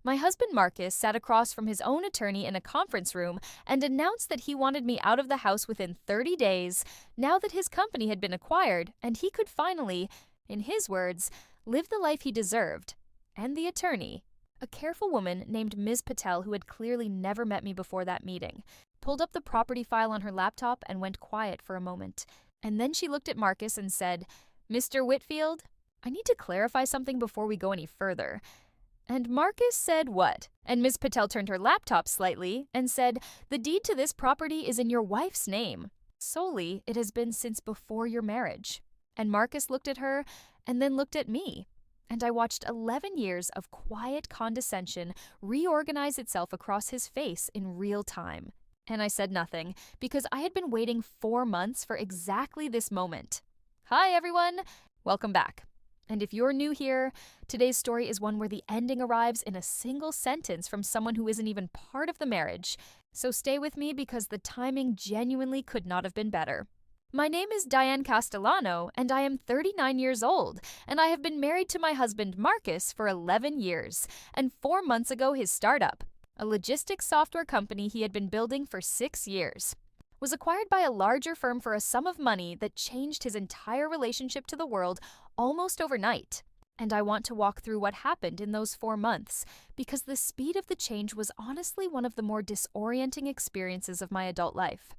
My husband Marcus sat across from his own attorney in a conference room and announced that he wanted me out of the house within 30 days, now that his company had been acquired and he could finally, in his words, live the life he deserved. And the attorney, a careful woman named Ms. Patel who had clearly never met me before that meeting, pulled up the property file on her laptop and went quiet for a moment. And then she looked at Marcus and said, "Mr. Whitfield, I need to clarify something before we go any further." And Marcus said what? And Ms. Patel turned her laptop slightly and said, "The deed to this property is in your wife's name. Solely, it has been since before your marriage." And Marcus looked at her and then looked at me. And I watched 11 years of quiet condescension reorganize itself across his face in real time. And I said nothing, because I had been waiting 4 months for exactly this moment. Hi, everyone! Welcome back. And if you're new here, today's story is one where the ending arrives in a single sentence from someone who isn't even part of the marriage. So stay with me because the timing genuinely could not have been better. My name is Diane Castellano, and I am 39 years old, and I have been married to my husband Marcus for 11 years, and 4 months ago his startup, a logistics software company he had been building for 6 years, was acquired by a larger firm for a sum of money that changed his entire relationship to the world almost overnight. And I want to walk through what happened in those 4 months, because the speed of the change was honestly one of the more disorienting experiences of my adult life.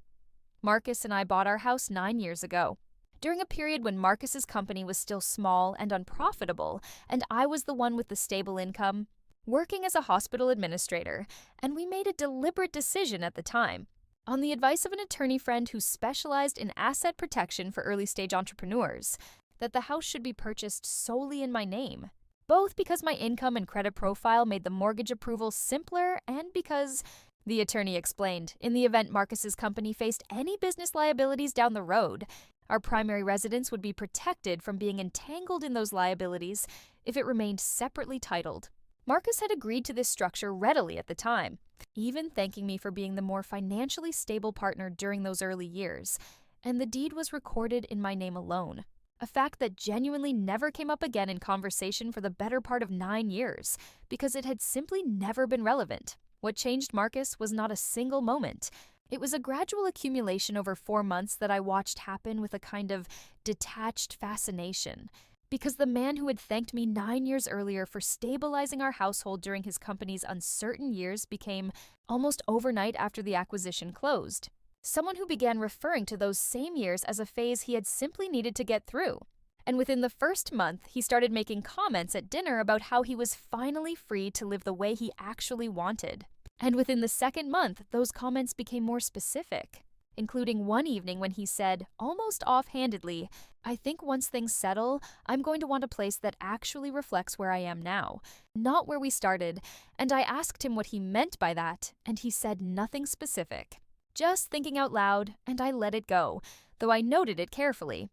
Marcus and I bought our house 9 years ago, during a period when Marcus's company was still small and unprofitable, and I was the one with the stable income, working as a hospital administrator, and we made a deliberate decision at the time, on the advice of an attorney friend who specialized in asset protection for early-stage entrepreneurs, that the house should be purchased solely in my name, both because my income and credit profile made the mortgage approval simpler and because, the attorney explained, in the event Marcus's company faced any business liabilities down the road, our primary residence would be protected from being entangled in those liabilities if it remained separately titled. Marcus had agreed to this structure readily at the time, even thanking me for being the more financially stable partner during those early years, and the deed was recorded in my name alone, a fact that genuinely never came up again in conversation for the better part of 9 years, because it had simply never been relevant. What changed Marcus was not a single moment. It was a gradual accumulation over 4 months that I watched happen with a kind of detached fascination, because the man who had thanked me 9 years earlier for stabilizing our household during his company's uncertain years became, almost overnight after the acquisition closed, someone who began referring to those same years as a phase he had simply needed to get through. And within the first month, he started making comments at dinner about how he was finally free to live the way he actually wanted. And within the second month, those comments became more specific, including one evening when he said, almost offhandedly, "I think once things settle, I'm going to want a place that actually reflects where I am now, not where we started." And I asked him what he meant by that, and he said nothing specific. Just thinking out loud, and I let it go, though I noted it carefully.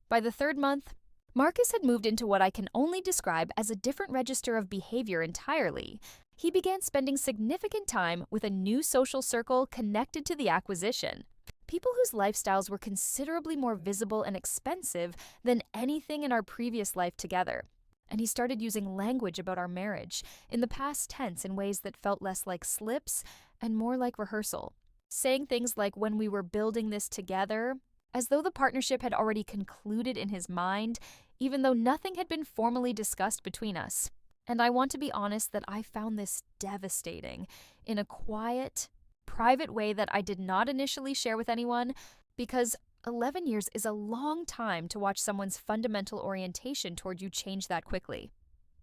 By the 3rd month, Marcus had moved into what I can only describe as a different register of behavior entirely. He began spending significant time with a new social circle connected to the acquisition. People whose lifestyles were considerably more visible and expensive than anything in our previous life together. And he started using language about our marriage in the past tense in ways that felt less like slips and more like rehearsal, saying things like "when we were building this together," as though the partnership had already concluded in his mind, even though nothing had been formally discussed between us. And I want to be honest that I found this devastating in a quiet, private way that I did not initially share with anyone, because 11 years is a long time to watch someone's fundamental orientation toward you change that quickly.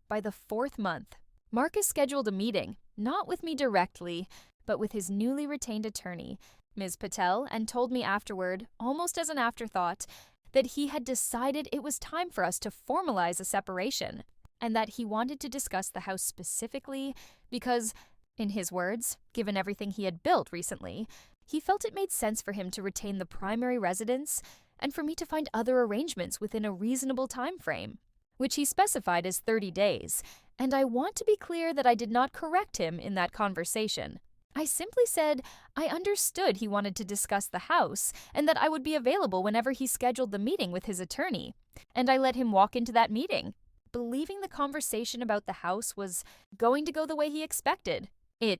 By the 4th month, Marcus scheduled a meeting, not with me directly, but with his newly retained attorney, Ms. Patel, and told me afterward, almost as an afterthought, that he had decided it was time for us to formalize a separation, and that he wanted to discuss the house specifically because, in his words, given everything he had built recently, he felt it made sense for him to retain the primary residence and for me to find other arrangements within a reasonable time frame, which he specified as 30 days, and I want to be clear that I did not correct him in that conversation. I simply said I understood he wanted to discuss the house and that I would be available whenever he scheduled the meeting with his attorney, and I let him walk into that meeting. believing the conversation about the house was going to go the way he expected. I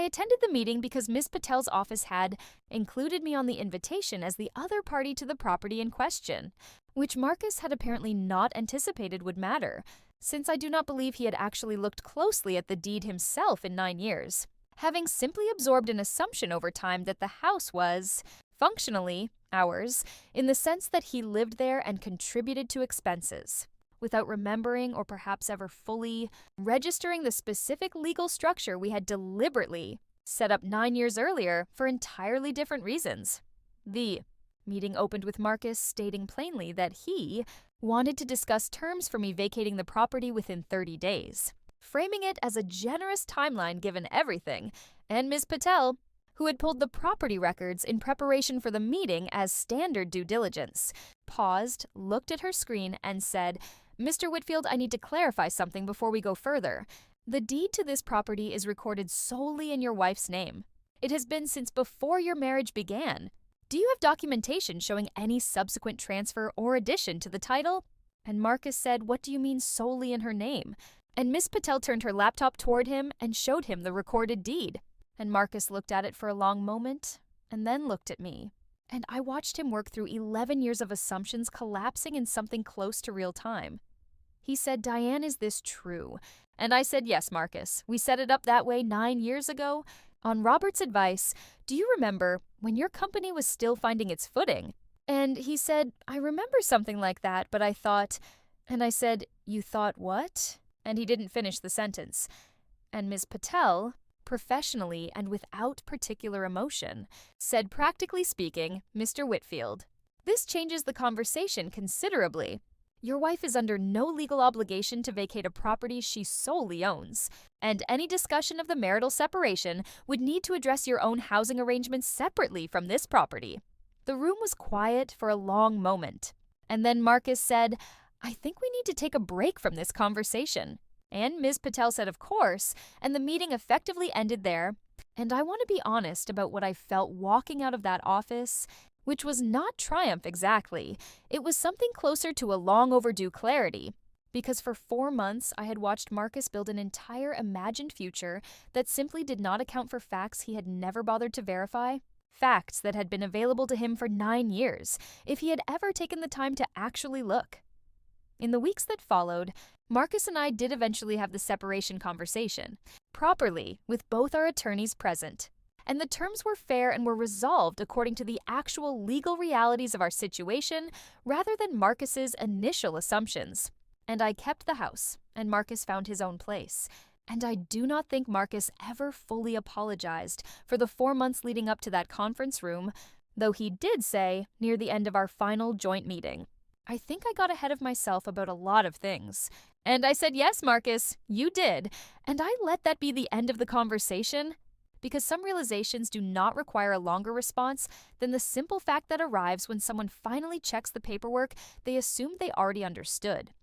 attended the meeting because Miss Patel's office had included me on the invitation as the other party to the property in question, which Marcus had apparently not anticipated would matter, since I do not believe he had actually looked closely at the deed himself in 9 years, having simply absorbed an assumption over time that the house was, functionally, ours, in the sense that he lived there and contributed to expenses, without remembering or perhaps ever fully registering the specific legal structure we had deliberately set up 9 years earlier for entirely different reasons. The meeting opened with Marcus stating plainly that he wanted to discuss terms for me vacating the property within 30 days, framing it as a generous timeline given everything, and Ms. Patel, who had pulled the property records in preparation for the meeting as standard due diligence, paused, looked at her screen, and said, "Mr. Whitfield, I need to clarify something before we go further. The deed to this property is recorded solely in your wife's name. It has been since before your marriage began. Do you have documentation showing any subsequent transfer or addition to the title?" And Marcus said, "What do you mean solely in her name?" And Miss Patel turned her laptop toward him and showed him the recorded deed. And Marcus looked at it for a long moment and then looked at me. And I watched him work through 11 years of assumptions collapsing in something close to real time. He said, "Diane, is this true?" And I said, "Yes, Marcus. We set it up that way 9 years ago. On Robert's advice, do you remember when your company was still finding its footing?" And he said, "I remember something like that, but I thought..." And I said, "You thought what?" And he didn't finish the sentence. And Ms. Patel, professionally and without particular emotion, said, "Practically speaking, Mr. Whitfield, this changes the conversation considerably. Your wife is under no legal obligation to vacate a property she solely owns, and any discussion of the marital separation would need to address your own housing arrangements separately from this property." The room was quiet for a long moment, and then Marcus said, "I think we need to take a break from this conversation." And Ms. Patel said, "Of course," and the meeting effectively ended there. And I want to be honest about what I felt walking out of that office, which was not triumph exactly. It was something closer to a long overdue clarity, because for 4 months I had watched Marcus build an entire imagined future that simply did not account for facts he had never bothered to verify, facts that had been available to him for 9 years, if he had ever taken the time to actually look. In the weeks that followed, Marcus and I did eventually have the separation conversation, properly, with both our attorneys present. And the terms were fair and were resolved according to the actual legal realities of our situation rather than Marcus's initial assumptions. And I kept the house, and Marcus found his own place. And I do not think Marcus ever fully apologized for the 4 months leading up to that conference room, though he did say, near the end of our final joint meeting, "I think I got ahead of myself about a lot of things." And I said, "Yes, Marcus, you did." And I let that be the end of the conversation, because some realizations do not require a longer response than the simple fact that arrives when someone finally checks the paperwork they assumed they already understood.